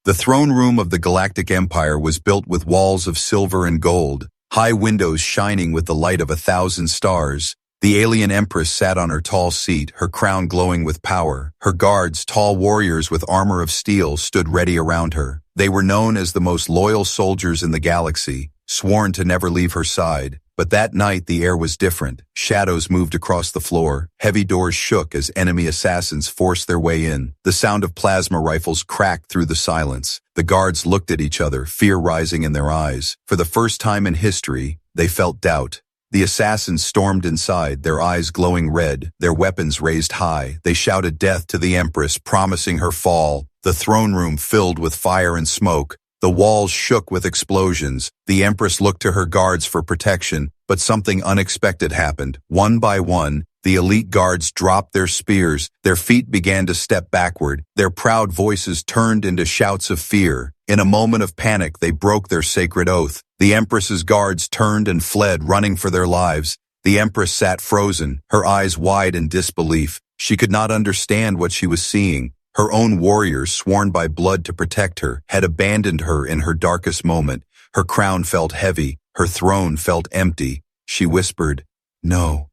The throne room of the Galactic Empire was built with walls of silver and gold, high windows shining with the light of 1,000 stars. The alien Empress sat on her tall seat, her crown glowing with power. Her guards, tall warriors with armor of steel, stood ready around her. They were known as the most loyal soldiers in the galaxy, sworn to never leave her side. But that night the air was different. Shadows moved across the floor. Heavy doors shook as enemy assassins forced their way in. The sound of plasma rifles cracked through the silence. The guards looked at each other, fear rising in their eyes. For the first time in history, they felt doubt. The assassins stormed inside, their eyes glowing red, their weapons raised high. They shouted death to the Empress, promising her fall. The throne room filled with fire and smoke. The walls shook with explosions. The Empress looked to her guards for protection, but something unexpected happened. One by one, the elite guards dropped their spears. Their feet began to step backward. Their proud voices turned into shouts of fear. In a moment of panic, they broke their sacred oath. The Empress's guards turned and fled, running for their lives. The Empress sat frozen, her eyes wide in disbelief. She could not understand what she was seeing. Her own warriors, sworn by blood to protect her, had abandoned her in her darkest moment. Her crown felt heavy. Her throne felt empty. She whispered, "No,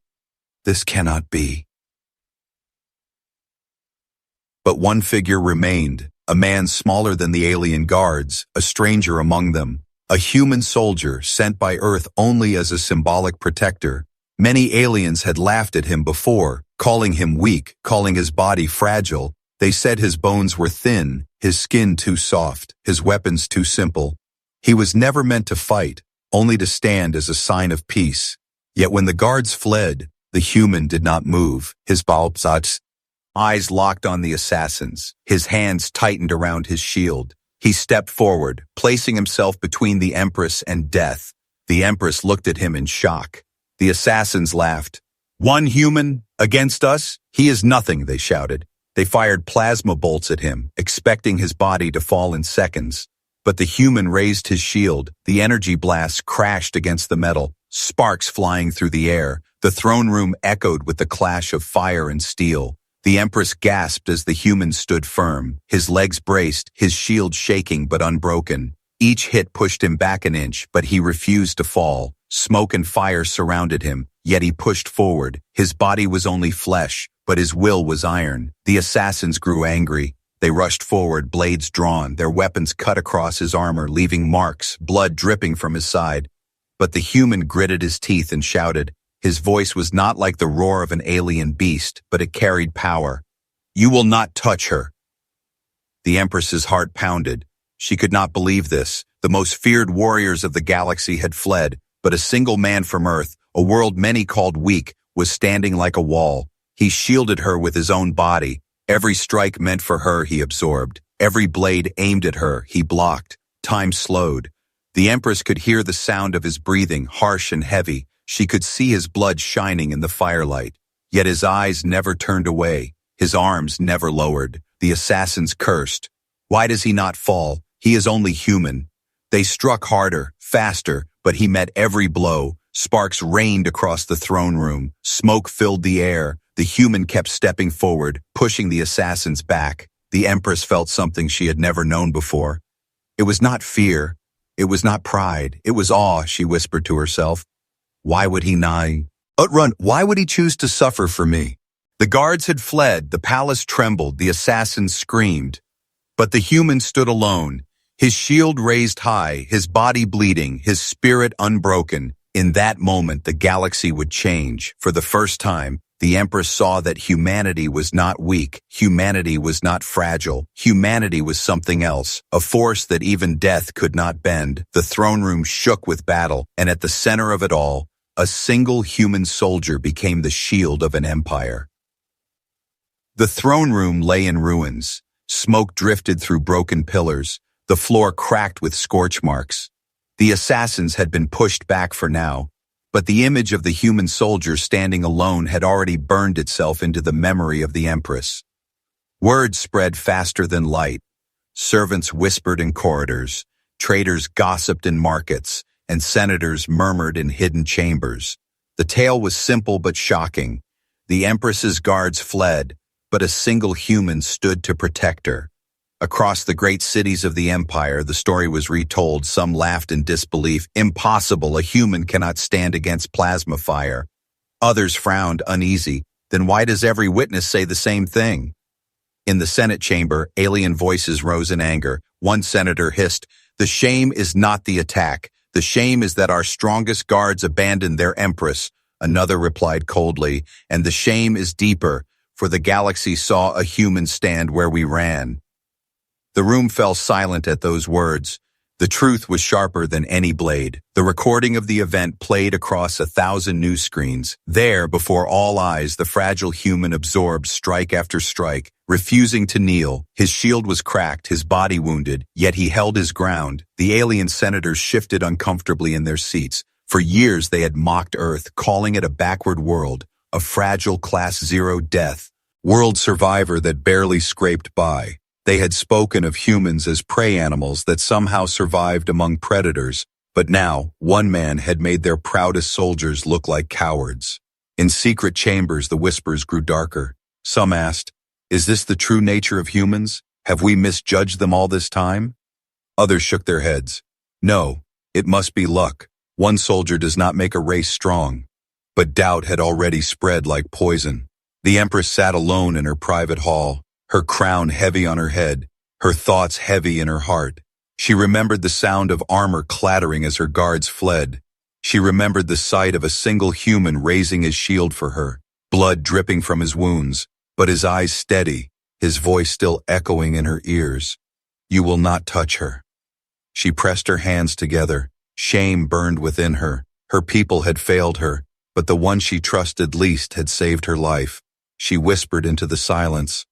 this cannot be." But one figure remained, a man smaller than the alien guards, a stranger among them, a human soldier sent by Earth only as a symbolic protector. Many aliens had laughed at him before, calling him weak, calling his body fragile. They said his bones were thin, his skin too soft, his weapons too simple. He was never meant to fight, only to stand as a sign of peace. Yet when the guards fled, the human did not move. His eyes locked on the assassins. His hands tightened around his shield. He stepped forward, placing himself between the Empress and death. The Empress looked at him in shock. The assassins laughed. "One human against us? He is nothing," they shouted. They fired plasma bolts at him, expecting his body to fall in seconds. But the human raised his shield. The energy blasts crashed against the metal, sparks flying through the air. The throne room echoed with the clash of fire and steel. The Empress gasped as the human stood firm, his legs braced, his shield shaking but unbroken. Each hit pushed him back an inch, but he refused to fall. Smoke and fire surrounded him, yet he pushed forward. His body was only flesh, but his will was iron. The assassins grew angry. They rushed forward, blades drawn, their weapons cut across his armor, leaving marks, blood dripping from his side. But the human gritted his teeth and shouted. His voice was not like the roar of an alien beast, but it carried power. "You will not touch her." The Empress's heart pounded. She could not believe this. The most feared warriors of the galaxy had fled, but a single man from Earth, a world many called weak, was standing like a wall. He shielded her with his own body. Every strike meant for her he absorbed. Every blade aimed at her he blocked. Time slowed. The Empress could hear the sound of his breathing, harsh and heavy. She could see his blood shining in the firelight. Yet his eyes never turned away. His arms never lowered. The assassins cursed. Why does he not fall? He is only human. They struck harder, faster, but he met every blow. Sparks rained across the throne room. Smoke filled the air. The human kept stepping forward, pushing the assassins back. The Empress felt something she had never known before. It was not fear. It was not pride. It was awe, she whispered to herself. Why would he Why would he choose to suffer for me? The guards had fled, the palace trembled, the assassins screamed. But the human stood alone, his shield raised high, his body bleeding, his spirit unbroken. In that moment, the galaxy would change. For the first time, the Empress saw that humanity was not weak, humanity was not fragile, humanity was something else, a force that even death could not bend. The throne room shook with battle, and at the center of it all, a single human soldier became the shield of an empire. The throne room lay in ruins. Smoke drifted through broken pillars. The floor cracked with scorch marks. The assassins had been pushed back for now, but the image of the human soldier standing alone had already burned itself into the memory of the Empress. Word spread faster than light. Servants whispered in corridors, traders gossiped in markets, and senators murmured in hidden chambers. The tale was simple but shocking. The Empress's guards fled, but a single human stood to protect her. Across the great cities of the empire, the story was retold. Some laughed in disbelief. Impossible, a human cannot stand against plasma fire. Others frowned, uneasy. Then why does every witness say the same thing? In the Senate chamber, alien voices rose in anger. One senator hissed, "The shame is not the attack. The shame is that our strongest guards abandoned their Empress." Another replied coldly, "And the shame is deeper, for the galaxy saw a human stand where we ran." The room fell silent at those words. The truth was sharper than any blade. The recording of the event played across 1,000 news screens. There, before all eyes, the fragile human absorbed strike after strike, refusing to kneel. His shield was cracked, his body wounded, yet he held his ground. The alien senators shifted uncomfortably in their seats. For years they had mocked Earth, calling it a backward world, a fragile Class Zero death, world survivor that barely scraped by. They had spoken of humans as prey animals that somehow survived among predators, but now one man had made their proudest soldiers look like cowards. In secret chambers, the whispers grew darker. Some asked, "Is this the true nature of humans? Have we misjudged them all this time?" Others shook their heads. "No, it must be luck. One soldier does not make a race strong." But doubt had already spread like poison. The Empress sat alone in her private hall, her crown heavy on her head, her thoughts heavy in her heart. She remembered the sound of armor clattering as her guards fled. She remembered the sight of a single human raising his shield for her, blood dripping from his wounds, but his eyes steady, his voice still echoing in her ears. "You will not touch her." She pressed her hands together. Shame burned within her. Her people had failed her, but the one she trusted least had saved her life. She whispered into the silence,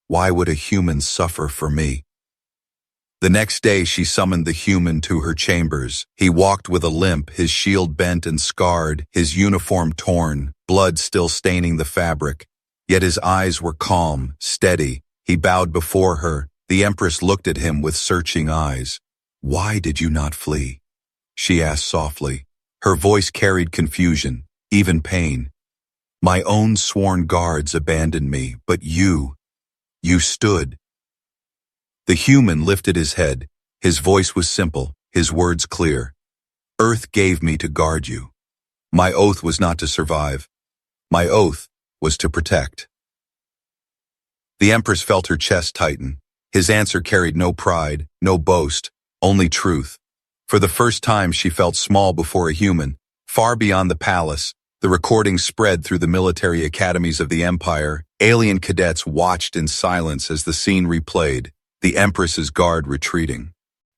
"Why would a human suffer for me?" The next day she summoned the human to her chambers. He walked with a limp, his shield bent and scarred, his uniform torn, blood still staining the fabric. Yet his eyes were calm, steady. He bowed before her. The Empress looked at him with searching eyes. "Why did you not flee?" she asked softly. Her voice carried confusion, even pain. "My own sworn guards abandoned me, but you stood." The human lifted his head. His voice was simple, his words clear. "Earth gave me to guard you. My oath was not to survive. My oath was to protect." The Empress felt her chest tighten. His answer carried no pride, no boast, only truth. For the first time she felt small before a human, far beyond the palace. The recording spread through the military academies of the Empire. Alien cadets watched in silence as the scene replayed, the Empress's guard retreating.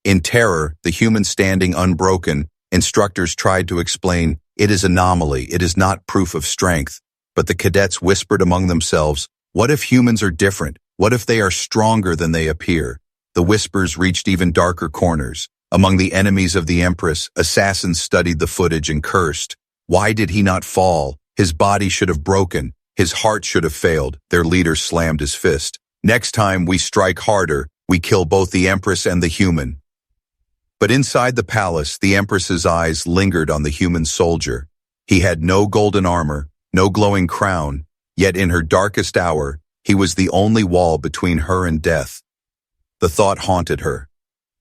In terror, the human standing unbroken, instructors tried to explain, "It is anomaly, it is not proof of strength." But the cadets whispered among themselves, "What if humans are different? What if they are stronger than they appear?" The whispers reached even darker corners. Among the enemies of the Empress, assassins studied the footage and cursed. Why did he not fall? His body should have broken. His heart should have failed. Their leader slammed his fist. "Next time we strike harder, we kill both the Empress and the human." But inside the palace, the Empress's eyes lingered on the human soldier. He had no golden armor, no glowing crown, yet in her darkest hour, he was the only wall between her and death. The thought haunted her.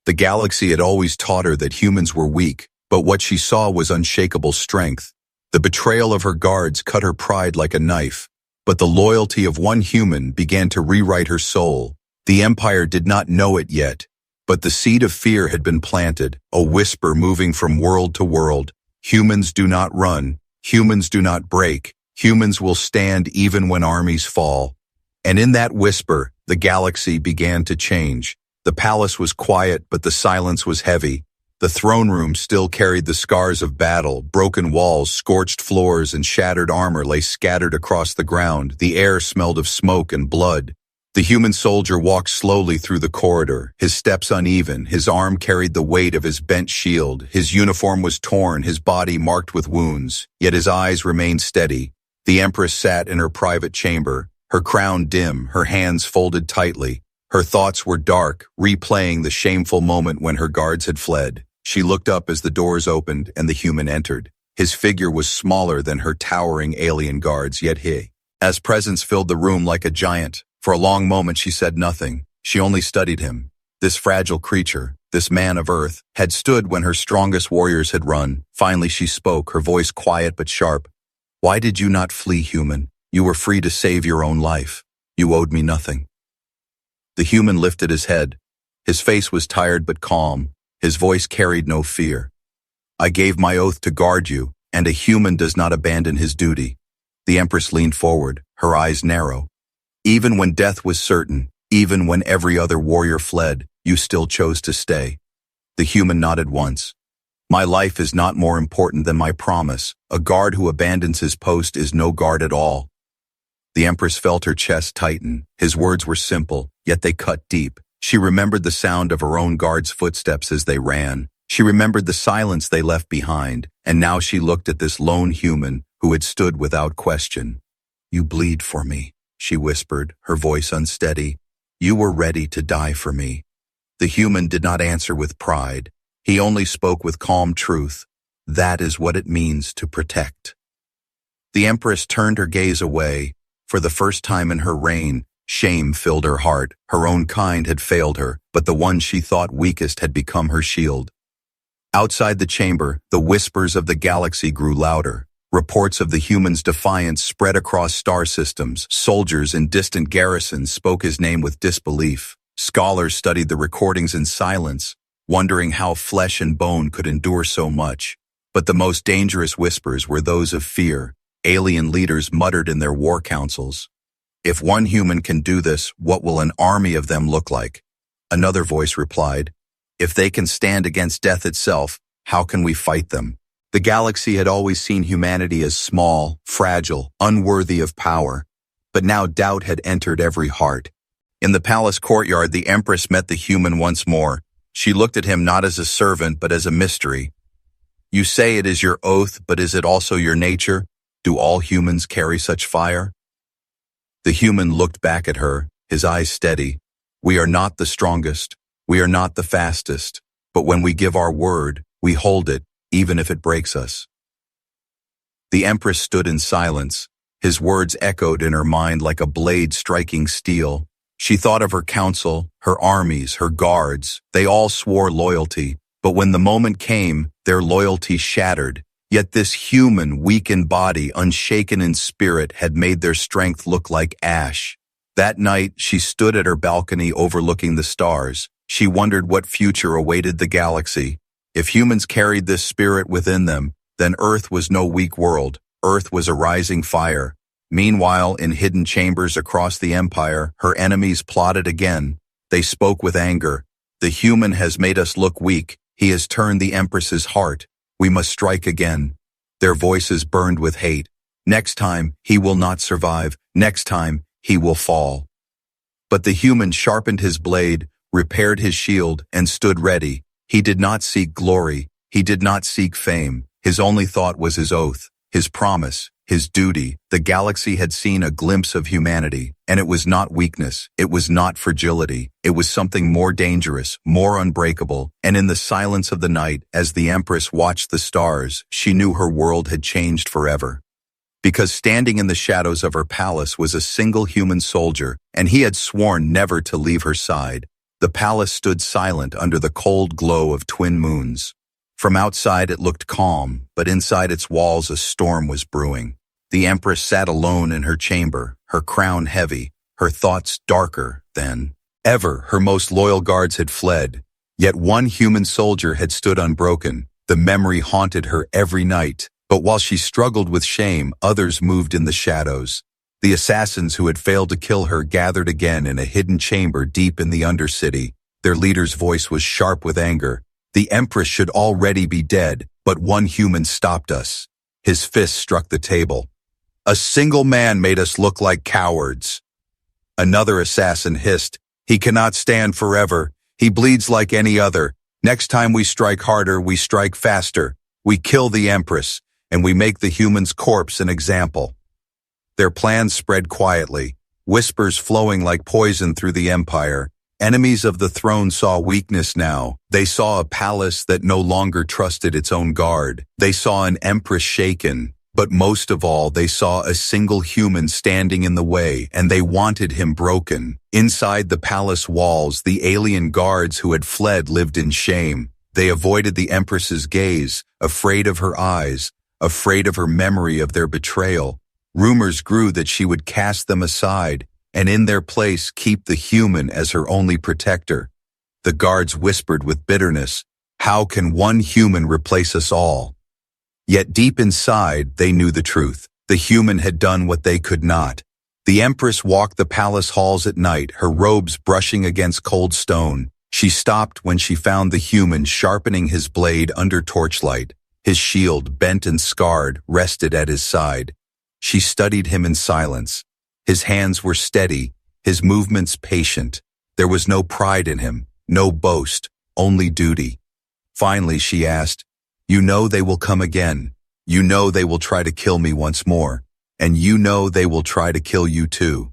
The galaxy had always taught her that humans were weak, but what she saw was unshakable strength. The betrayal of her guards cut her pride like a knife, but the loyalty of one human began to rewrite her soul. The Empire did not know it yet, but the seed of fear had been planted, a whisper moving from world to world. Humans do not run, humans do not break, humans will stand even when armies fall. And in that whisper, the galaxy began to change. The palace was quiet, but the silence was heavy. The throne room still carried the scars of battle. Broken walls, scorched floors, and shattered armor lay scattered across the ground. The air smelled of smoke and blood. The human soldier walked slowly through the corridor, his steps uneven, his arm carried the weight of his bent shield. His uniform was torn, his body marked with wounds, yet his eyes remained steady. The Empress sat in her private chamber, her crown dim, her hands folded tightly. Her thoughts were dark, replaying the shameful moment when her guards had fled. She looked up as the doors opened and the human entered. His figure was smaller than her towering alien guards, yet his presence filled the room like a giant. For a long moment she said nothing. She only studied him. This fragile creature, this man of Earth, had stood when her strongest warriors had run. Finally she spoke, her voice quiet but sharp. Why did you not flee, human? You were free to save your own life. You owed me nothing. The human lifted his head. His face was tired but calm. His voice carried no fear. I gave my oath to guard you, and a human does not abandon his duty. The Empress leaned forward, her eyes narrow. Even when death was certain, even when every other warrior fled, you still chose to stay. The human nodded once. My life is not more important than my promise. A guard who abandons his post is no guard at all. The Empress felt her chest tighten. His words were simple, yet they cut deep. She remembered the sound of her own guard's footsteps as they ran. She remembered the silence they left behind, and now she looked at this lone human who had stood without question. You bleed for me, she whispered, her voice unsteady. You were ready to die for me. The human did not answer with pride. He only spoke with calm truth. That is what it means to protect. The Empress turned her gaze away. For the first time in her reign, shame filled her heart. Her own kind had failed her, but the one she thought weakest had become her shield. Outside the chamber, the whispers of the galaxy grew louder. Reports of the human's defiance spread across star systems. Soldiers in distant garrisons spoke his name with disbelief. Scholars studied the recordings in silence, wondering how flesh and bone could endure so much. But the most dangerous whispers were those of fear. Alien leaders muttered in their war councils. If one human can do this, what will an army of them look like? Another voice replied, if they can stand against death itself, how can we fight them? The galaxy had always seen humanity as small, fragile, unworthy of power. But now doubt had entered every heart. In the palace courtyard, the Empress met the human once more. She looked at him not as a servant, but as a mystery. You say it is your oath, but is it also your nature? Do all humans carry such fire? The human looked back at her, his eyes steady. We are not the strongest. We are not the fastest. But when we give our word, we hold it, even if it breaks us. The Empress stood in silence. His words echoed in her mind like a blade striking steel. She thought of her council, her armies, her guards. They all swore loyalty. But when the moment came, their loyalty shattered. Yet this human, weak in body, unshaken in spirit, had made their strength look like ash. That night, she stood at her balcony overlooking the stars. She wondered what future awaited the galaxy. If humans carried this spirit within them, then Earth was no weak world. Earth was a rising fire. Meanwhile, in hidden chambers across the empire, her enemies plotted again. They spoke with anger. The human has made us look weak. He has turned the Empress's heart. We must strike again. Their voices burned with hate. Next time, he will not survive. Next time, he will fall. But the human sharpened his blade, repaired his shield, and stood ready. He did not seek glory. He did not seek fame. His only thought was his oath, his promise, his duty. The galaxy had seen a glimpse of humanity, and it was not weakness. It was not fragility. It was something more dangerous, more unbreakable. And in the silence of the night, as the Empress watched the stars, she knew her world had changed forever. Because standing in the shadows of her palace was a single human soldier, and he had sworn never to leave her side. The palace stood silent under the cold glow of twin moons. From outside it looked calm, but inside its walls a storm was brewing. The Empress sat alone in her chamber, her crown heavy, her thoughts darker than ever. Her most loyal guards had fled, yet one human soldier had stood unbroken. The memory haunted her every night, but while she struggled with shame, others moved in the shadows. The assassins who had failed to kill her gathered again in a hidden chamber deep in the Undercity. Their leader's voice was sharp with anger. The Empress should already be dead, but one human stopped us. His fist struck the table. A single man made us look like cowards. Another assassin hissed, he cannot stand forever. He bleeds like any other. Next time we strike harder, we strike faster. We kill the Empress, and we make the human's corpse an example. Their plans spread quietly, whispers flowing like poison through the empire. Enemies of the throne saw weakness now. They saw a palace that no longer trusted its own guard. They saw an Empress shaken, But most of all, they saw a single human standing in the way, and they wanted him broken. Inside the palace walls, the alien guards who had fled lived in shame. They avoided the Empress's gaze, afraid of her eyes, afraid of her memory of their betrayal. Rumors grew that she would cast them aside, and in their place keep the human as her only protector. The guards whispered with bitterness, "How can one human replace us all?" Yet deep inside, they knew the truth. The human had done what they could not. The Empress walked the palace halls at night, her robes brushing against cold stone. She stopped when she found the human sharpening his blade under torchlight. His shield, bent and scarred, rested at his side. She studied him in silence. His hands were steady, his movements patient. There was no pride in him, no boast, only duty. Finally, she asked, "You know they will come again. You know they will try to kill me once more. And you know they will try to kill you too."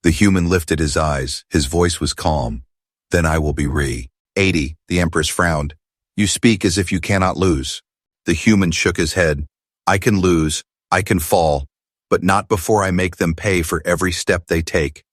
The human lifted his eyes. His voice was calm. "Then I will be re." 80, the Empress frowned. "You speak as if you cannot lose." The human shook his head. "I can lose, I can fall, but not before I make them pay for every step they take."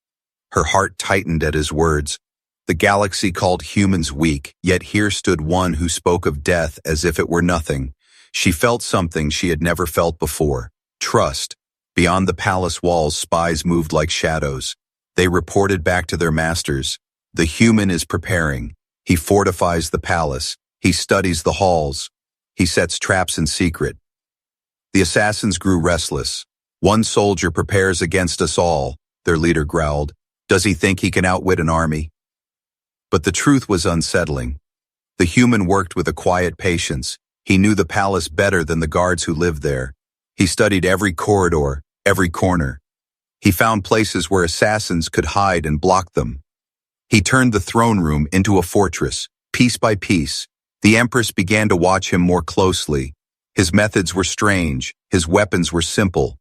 Her heart tightened at his words. The galaxy called humans weak, yet here stood one who spoke of death as if it were nothing. She felt something she had never felt before. Trust. Beyond the palace walls, spies moved like shadows. They reported back to their masters. "The human is preparing. He fortifies the palace. He studies the halls. He sets traps in secret." The assassins grew restless. "One soldier prepares against us all," their leader growled. "Does he think he can outwit an army?" But the truth was unsettling. The human worked with a quiet patience. He knew the palace better than the guards who lived there. He studied every corridor, every corner. He found places where assassins could hide and block them. He turned the throne room into a fortress, piece by piece. The Empress began to watch him more closely. His methods were strange, his weapons were simple.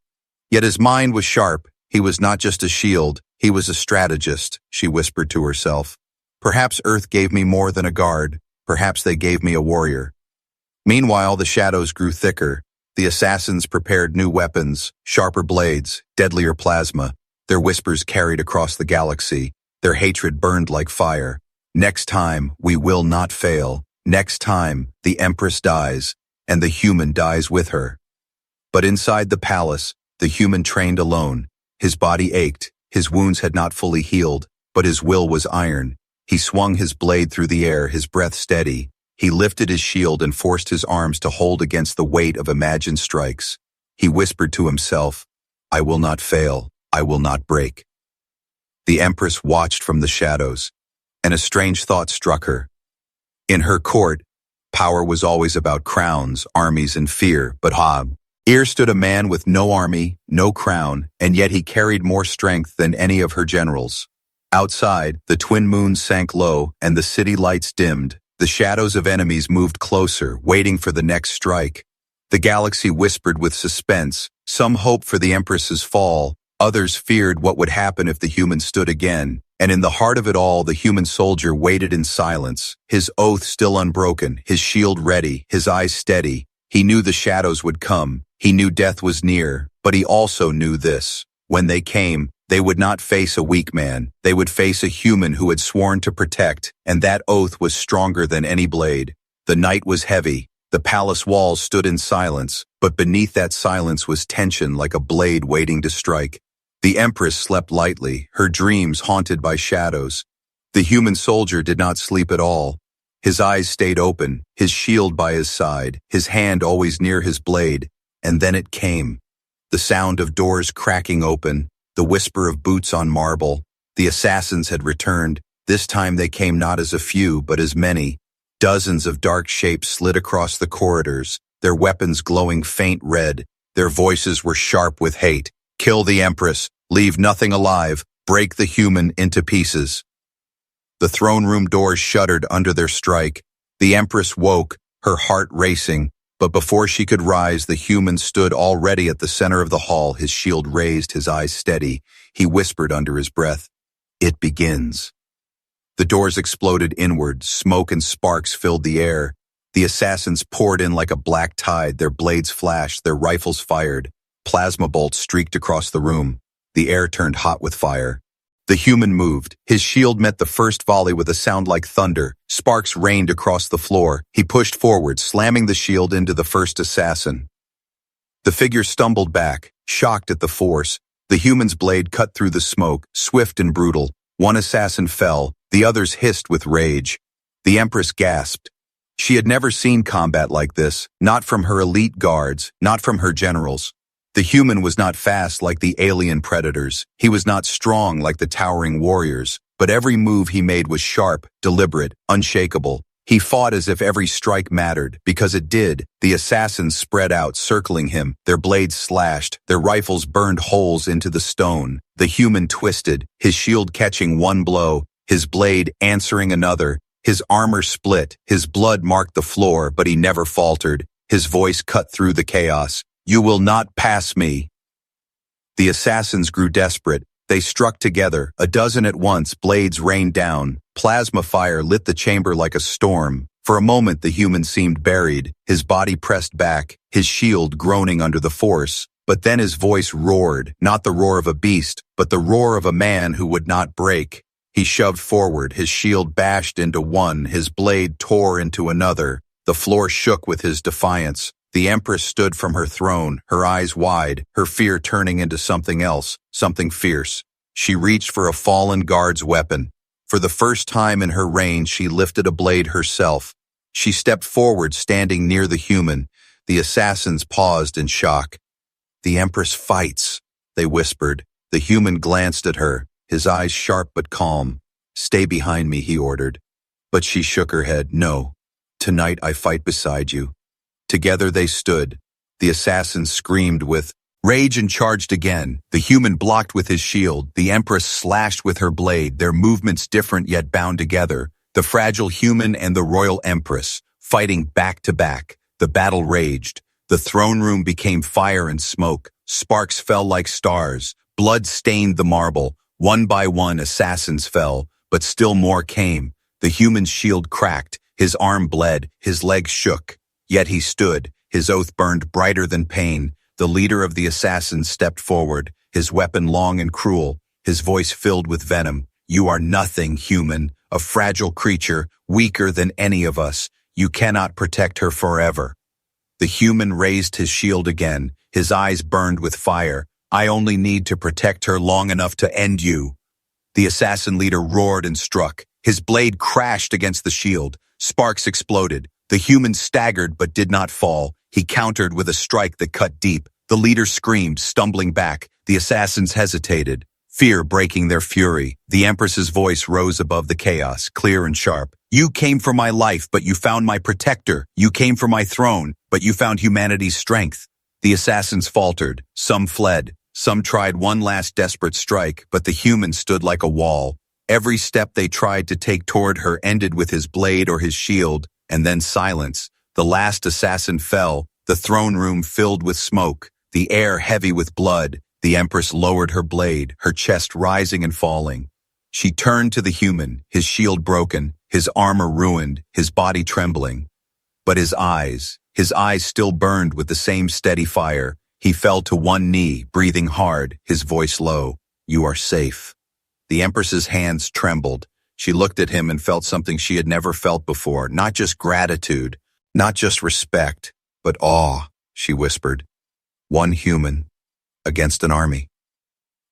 Yet his mind was sharp. He was not just a shield, he was a strategist, she whispered to herself. Perhaps Earth gave me more than a guard. Perhaps they gave me a warrior. Meanwhile, the shadows grew thicker. The assassins prepared new weapons, sharper blades, deadlier plasma. Their whispers carried across the galaxy. Their hatred burned like fire. Next time, we will not fail. Next time, the Empress dies, and the human dies with her. But inside the palace, the human trained alone. His body ached. His wounds had not fully healed, but his will was iron. He swung his blade through the air, his breath steady. He lifted his shield and forced his arms to hold against the weight of imagined strikes. He whispered to himself, "I will not fail. I will not break." The Empress watched from the shadows, and a strange thought struck her. In her court, power was always about crowns, armies, and fear, but here stood a man with no army, no crown, and yet he carried more strength than any of her generals. Outside, the twin moons sank low and the city lights dimmed. The shadows of enemies moved closer, waiting for the next strike. The galaxy whispered with suspense. Some hoped for the Empress's fall. Others feared what would happen if the human stood again. And in the heart of it all, the human soldier waited in silence, his oath still unbroken, his shield ready, his eyes steady. He knew the shadows would come. He knew death was near, but he also knew this. When they came, they would not face a weak man. They would face a human who had sworn to protect, and that oath was stronger than any blade. The night was heavy. The palace walls stood in silence, but beneath that silence was tension like a blade waiting to strike. The Empress slept lightly, her dreams haunted by shadows. The human soldier did not sleep at all. His eyes stayed open, his shield by his side, his hand always near his blade. And then it came. The sound of doors cracking open, the whisper of boots on marble. The assassins had returned. This time they came not as a few, but as many. Dozens of dark shapes slid across the corridors, their weapons glowing faint red. Their voices were sharp with hate. "Kill the Empress. Leave nothing alive. Break the human into pieces." The throne room doors shuddered under their strike. The Empress woke, her heart racing. But before she could rise, the human stood already at the center of the hall, his shield raised, his eyes steady. He whispered under his breath, "It begins." The doors exploded inward, smoke and sparks filled the air. The assassins poured in like a black tide, their blades flashed, their rifles fired. Plasma bolts streaked across the room. The air turned hot with fire. The human moved. His shield met the first volley with a sound like thunder. Sparks rained across the floor. He pushed forward, slamming the shield into the first assassin. The figure stumbled back, shocked at the force. The human's blade cut through the smoke, swift and brutal. One assassin fell, the others hissed with rage. The Empress gasped. She had never seen combat like this, not from her elite guards, not from her generals. The human was not fast like the alien predators. He was not strong like the towering warriors, but every move he made was sharp, deliberate, unshakable. He fought as if every strike mattered, because it did. The assassins spread out, circling him. Their blades slashed, their rifles burned holes into the stone. The human twisted, his shield catching one blow, his blade answering another. His armor split, his blood marked the floor, but he never faltered. His voice cut through the chaos. "You will not pass me." The assassins grew desperate. They struck together, a dozen at once, blades rained down. Plasma fire lit the chamber like a storm. For a moment the human seemed buried, his body pressed back, his shield groaning under the force. But then his voice roared, not the roar of a beast, but the roar of a man who would not break. He shoved forward, his shield bashed into one, his blade tore into another. The floor shook with his defiance. The Empress stood from her throne, her eyes wide, her fear turning into something else, something fierce. She reached for a fallen guard's weapon. For the first time in her reign, she lifted a blade herself. She stepped forward, standing near the human. The assassins paused in shock. "The Empress fights," they whispered. The human glanced at her, his eyes sharp but calm. "Stay behind me," he ordered. But she shook her head. "No. Tonight I fight beside you." Together they stood. The assassin screamed with rage and charged again. The human blocked with his shield. The Empress slashed with her blade, their movements different yet bound together. The fragile human and the royal Empress, fighting back to back. The battle raged. The throne room became fire and smoke. Sparks fell like stars. Blood stained the marble. One by one assassins fell, but still more came. The human's shield cracked. His arm bled. His legs shook. Yet he stood, his oath burned brighter than pain. The leader of the assassins stepped forward, his weapon long and cruel, his voice filled with venom. "You are nothing, human, a fragile creature, weaker than any of us. You cannot protect her forever." The human raised his shield again, his eyes burned with fire. "I only need to protect her long enough to end you." The assassin leader roared and struck. His blade crashed against the shield. Sparks exploded. The human staggered but did not fall. He countered with a strike that cut deep. The leader screamed, stumbling back. The assassins hesitated, fear breaking their fury. The Empress's voice rose above the chaos, clear and sharp. "You came for my life, but you found my protector. You came for my throne, but you found humanity's strength." The assassins faltered. Some fled. Some tried one last desperate strike, but the human stood like a wall. Every step they tried to take toward her ended with his blade or his shield. And then silence. The last assassin fell, the throne room filled with smoke, the air heavy with blood. The Empress lowered her blade, her chest rising and falling. She turned to the human, his shield broken, his armor ruined, his body trembling. But his eyes still burned with the same steady fire. He fell to one knee, breathing hard, his voice low. "You are safe." The Empress's hands trembled. She looked at him and felt something she had never felt before, not just gratitude, not just respect, but awe, she whispered. One human against an army.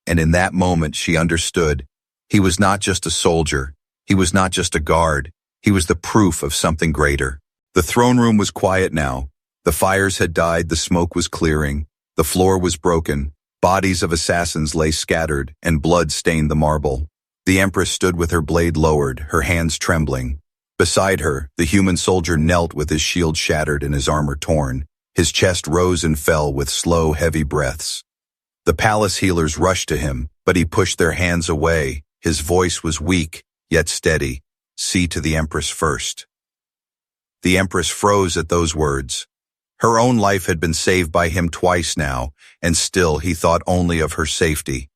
And in that moment she understood. He was not just a soldier. He was not just a guard. He was the proof of something greater. The throne room was quiet now. The fires had died, the smoke was clearing. The floor was broken. Bodies of assassins lay scattered, and blood stained the marble. The Empress stood with her blade lowered, her hands trembling. Beside her, the human soldier knelt with his shield shattered and his armor torn. His chest rose and fell with slow, heavy breaths. The palace healers rushed to him, but he pushed their hands away. His voice was weak, yet steady. "See to the Empress first." The Empress froze at those words. Her own life had been saved by him twice now, and still he thought only of her safety.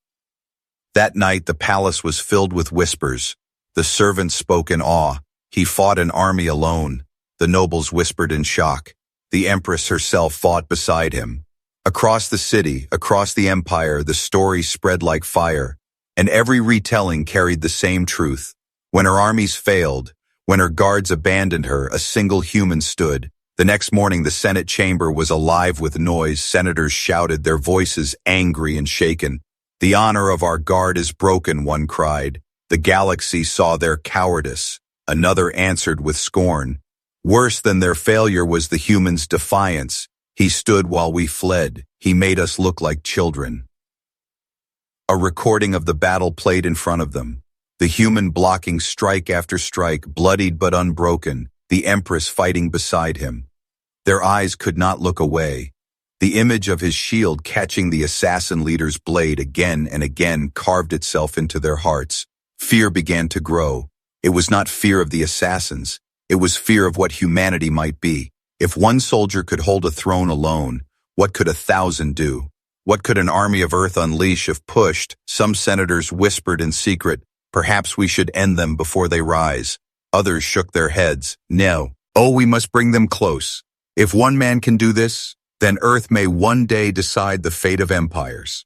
That night the palace was filled with whispers. The servants spoke in awe. He fought an army alone. The nobles whispered in shock. The Empress herself fought beside him. Across the city, across the empire, the story spread like fire, and every retelling carried the same truth. When her armies failed, when her guards abandoned her, a single human stood. The next morning, the Senate chamber was alive with noise. Senators shouted, their voices angry and shaken. "The honor of our guard is broken," one cried. "The galaxy saw their cowardice." Another answered with scorn. "Worse than their failure was the human's defiance. He stood while we fled. He made us look like children." A recording of the battle played in front of them. The human blocking strike after strike, bloodied but unbroken, the Empress fighting beside him. Their eyes could not look away. The image of his shield catching the assassin leader's blade again and again carved itself into their hearts. Fear began to grow. It was not fear of the assassins. It was fear of what humanity might be. If one soldier could hold a throne alone, what could 1,000 do? What could an army of Earth unleash if pushed? Some senators whispered in secret, "Perhaps we should end them before they rise." Others shook their heads. "No. Oh, we must bring them close. If one man can do this, then Earth may one day decide the fate of empires."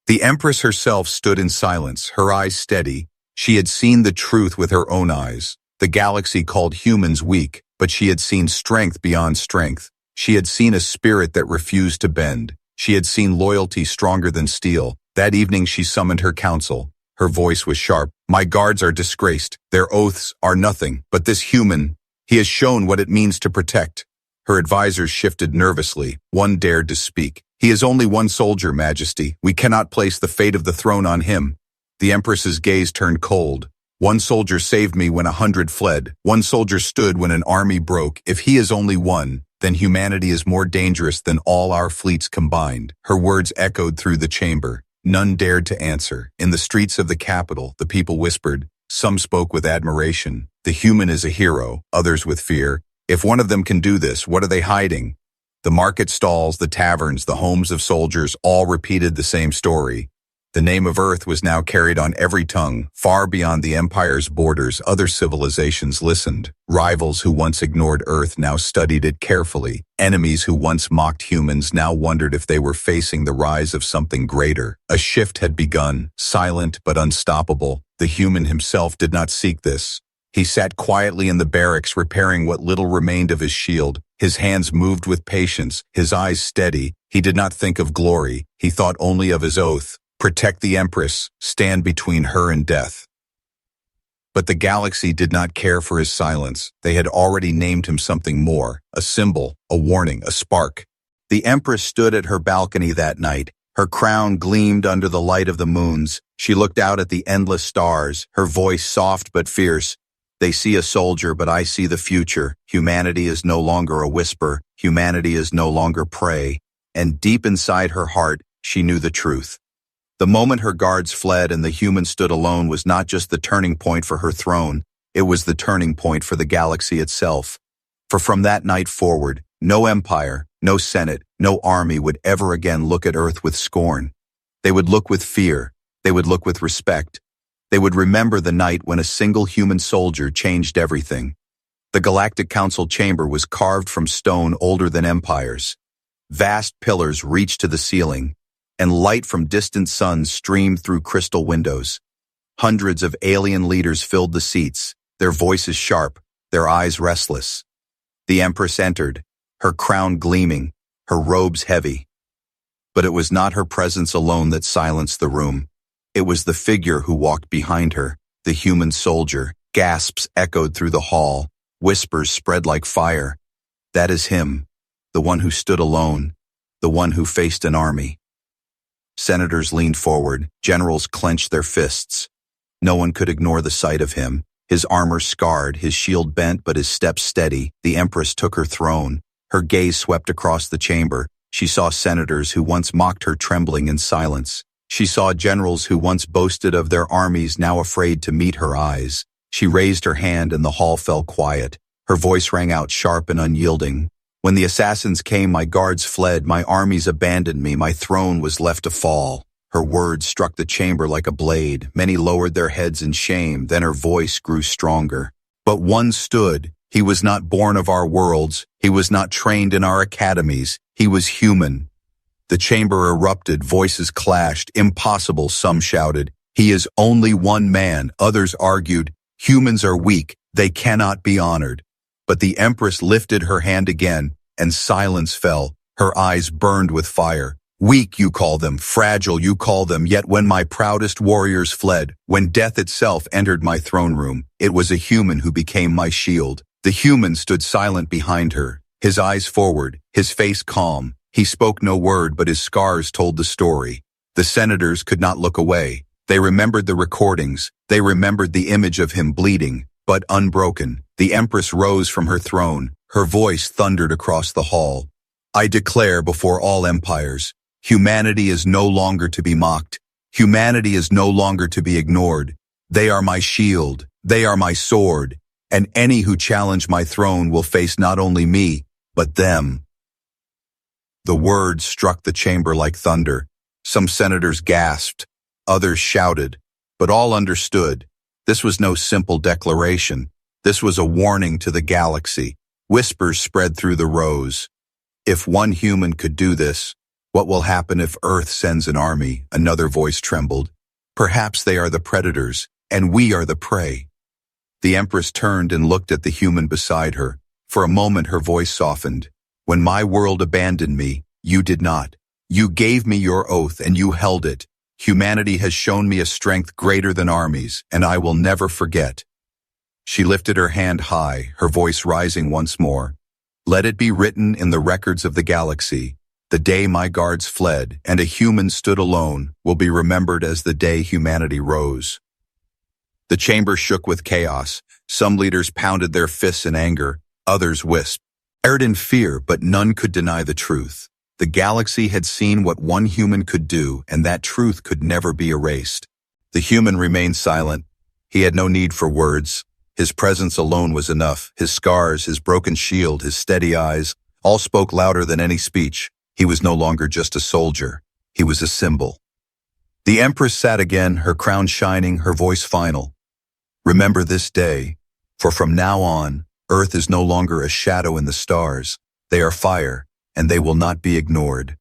The Empress herself stood in silence, her eyes steady. She had seen the truth with her own eyes. The galaxy called humans weak, but she had seen strength beyond strength. She had seen a spirit that refused to bend. She had seen loyalty stronger than steel. That evening she summoned her council. Her voice was sharp. "My guards are disgraced. Their oaths are nothing. But this human, he has shown what it means to protect." Her advisors shifted nervously. One dared to speak. "He is only one soldier, Majesty. We cannot place the fate of the throne on him." The Empress's gaze turned cold. "One soldier saved me when 100 fled. One soldier stood when an army broke. If he is only one, then humanity is more dangerous than all our fleets combined." Her words echoed through the chamber. None dared to answer. In the streets of the capital, the people whispered. Some spoke with admiration. "The human is a hero," others with fear. "If one of them can do this, what are they hiding?" The market stalls, the taverns, the homes of soldiers all repeated the same story. The name of Earth was now carried on every tongue. Far beyond the Empire's borders, other civilizations listened. Rivals who once ignored Earth now studied it carefully. Enemies who once mocked humans now wondered if they were facing the rise of something greater. A shift had begun, silent but unstoppable. The human himself did not seek this. He sat quietly in the barracks, repairing what little remained of his shield. His hands moved with patience, his eyes steady. He did not think of glory. He thought only of his oath. Protect the Empress, stand between her and death. But the galaxy did not care for his silence. They had already named him something more, a symbol, a warning, a spark. The Empress stood at her balcony that night. Her crown gleamed under the light of the moons. She looked out at the endless stars, her voice soft but fierce. "They see a soldier, but I see the future. Humanity is no longer a whisper. Humanity is no longer prey." And deep inside her heart, she knew the truth. The moment her guards fled and the human stood alone was not just the turning point for her throne, it was the turning point for the galaxy itself. For from that night forward, no empire, no senate, no army would ever again look at Earth with scorn. They would look with fear. They would look with respect. They would remember the night when a single human soldier changed everything. The Galactic Council chamber was carved from stone older than empires. Vast pillars reached to the ceiling, and light from distant suns streamed through crystal windows. Hundreds of alien leaders filled the seats, their voices sharp, their eyes restless. The Empress entered, her crown gleaming, her robes heavy. But it was not her presence alone that silenced the room. It was the figure who walked behind her, the human soldier. Gasps echoed through the hall, whispers spread like fire. That is him, the one who stood alone, the one who faced an army. Senators leaned forward, generals clenched their fists. No one could ignore the sight of him. His armor scarred, his shield bent, but his steps steady. The Empress took her throne. Her gaze swept across the chamber. She saw senators who once mocked her trembling in silence. She saw generals who once boasted of their armies now afraid to meet her eyes. She raised her hand and the hall fell quiet. Her voice rang out sharp and unyielding. "When the assassins came, my guards fled, my armies abandoned me, my throne was left to fall." Her words struck the chamber like a blade. Many lowered their heads in shame, then her voice grew stronger. But one stood. He was not born of our worlds. He was not trained in our academies. He was human. The chamber erupted, voices clashed. Impossible, some shouted. He is only one man, others argued. Humans are weak, they cannot be honored. But the Empress lifted her hand again, and silence fell. Her eyes burned with fire. Weak you call them, fragile you call them, yet when my proudest warriors fled, when death itself entered my throne room, it was a human who became my shield. The human stood silent behind her, his eyes forward, his face calm. He spoke no word, but his scars told the story. The senators could not look away. They remembered the recordings. They remembered the image of him bleeding, but unbroken. The Empress rose from her throne. Her voice thundered across the hall. I declare before all empires, humanity is no longer to be mocked. Humanity is no longer to be ignored. They are my shield. They are my sword. And any who challenge my throne will face not only me, but them. The words struck the chamber like thunder. Some senators gasped, others shouted, but all understood. This was no simple declaration. This was a warning to the galaxy. Whispers spread through the rows. If one human could do this, what will happen if Earth sends an army? Another voice trembled. Perhaps they are the predators, and we are the prey. The Empress turned and looked at the human beside her. For a moment her voice softened. When my world abandoned me, you did not. You gave me your oath and you held it. Humanity has shown me a strength greater than armies, and I will never forget. She lifted her hand high, her voice rising once more. Let it be written in the records of the galaxy. The day my guards fled and a human stood alone will be remembered as the day humanity rose. The chamber shook with chaos. Some leaders pounded their fists in anger, others wisped. Erred in fear, but none could deny the truth. The galaxy had seen what one human could do, and that truth could never be erased. The human remained silent. He had no need for words. His presence alone was enough. His scars, his broken shield, his steady eyes, all spoke louder than any speech. He was no longer just a soldier. He was a symbol. The Empress sat again, her crown shining, her voice final. Remember this day, for from now on, Earth is no longer a shadow in the stars. They are fire, and they will not be ignored.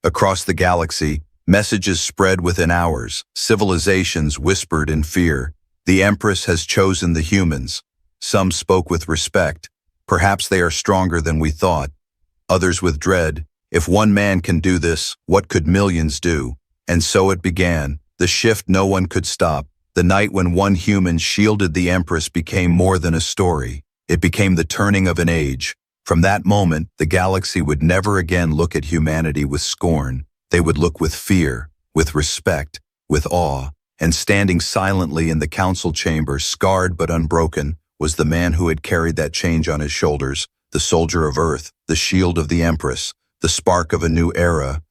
Across the galaxy, messages spread within hours. Civilizations whispered in fear. The Empress has chosen the humans. Some spoke with respect. Perhaps they are stronger than we thought. Others with dread. If one man can do this, what could millions do? And so it began. The shift no one could stop. The night when one human shielded the Empress became more than a story. It became the turning of an age. From that moment, the galaxy would never again look at humanity with scorn. They would look with fear, with respect, with awe. And standing silently in the council chamber, scarred but unbroken, was the man who had carried that change on his shoulders, the soldier of Earth, the shield of the Empress, the spark of a new era.